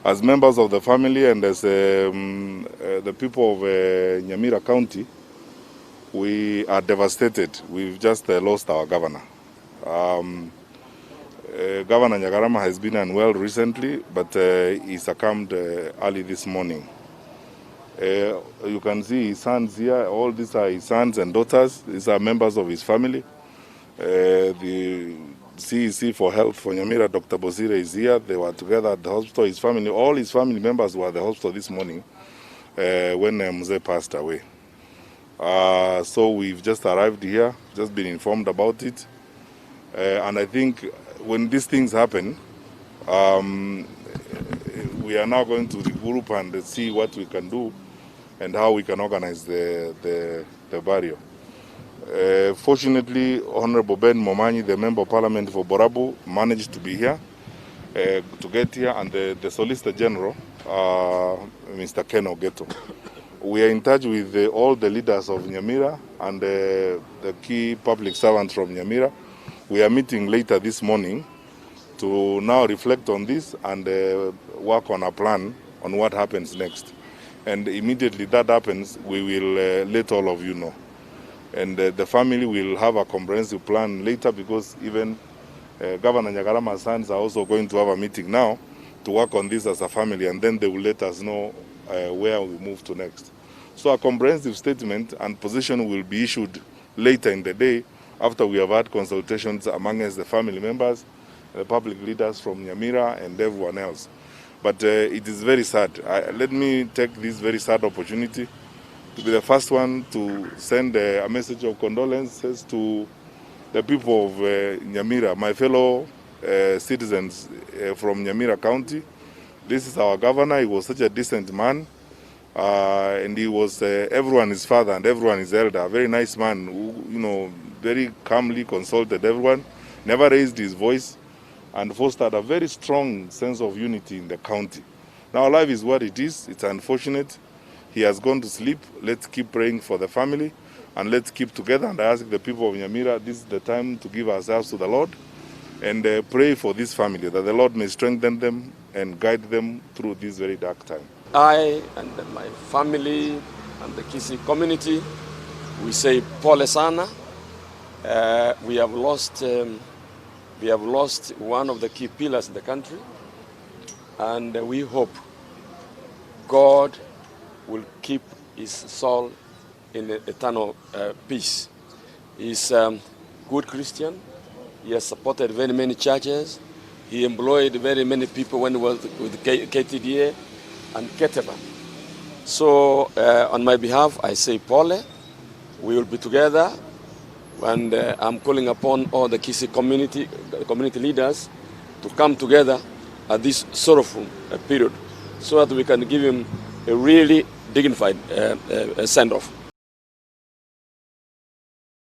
As members of the family and as the people of Nyamira County, we are devastated. We've just lost our governor. Governor Nyagarama has been unwell recently, but he succumbed early this morning. You can see his sons here. All these are his sons and daughters. These are members of his family. The CEC for Health for Nyamira, Dr. Bosire, is here. They were together at the hospital. His family, all his family members were at the hospital this morning when Mzee passed away. So we've just arrived here, just been informed about it. And I think when these things happen, we are now going to regroup and see what we can do and how we can organize the burial. Fortunately, Honorable Ben Momanyi, the Member of Parliament for Borabu, managed to be here, to get here, and the Solicitor General, Mr. Ken Ogeto. We are in touch with all the leaders of Nyamira and the key public servants from Nyamira. We are meeting later this morning to now reflect on this and work on a plan on what happens next. And immediately that happens, we will let all of you know. And the family will have a comprehensive plan later, because even Governor Nyagarama's sons are also going to have a meeting now to work on this as a family, and then they will let us know where we move to next. So a comprehensive statement and position will be issued later in the day after we have had consultations amongst the family members, the public leaders from Nyamira and everyone else. But it is very sad. Let me take this very sad opportunity to be the first one to send a message of condolences to the people of Nyamira, my fellow citizens from Nyamira County. This is our governor. He was such a decent man, and he was everyone's father and everyone's elder. A very nice man who, very calmly consulted everyone, never raised his voice, and fostered a very strong sense of unity in the county. Now life is what it is. It's unfortunate. He has gone to sleep. Let's keep praying for the family and let's keep together. And I ask the people of Nyamira, this is the time to give ourselves to the Lord and pray for this family, that the Lord may strengthen them and guide them through this very dark time. I and my family and the Kisii community, we say pole sana. We have lost one of the key pillars in the country, and we hope God will keep his soul in eternal peace. He's a good Christian. He has supported very many churches. He employed very many people when he was with KTDA and Keteba. So on my behalf, I say Pole. We will be together, and I'm calling upon all the Kisii community leaders to come together at this sorrowful period so that we can give him a really dignified send-off.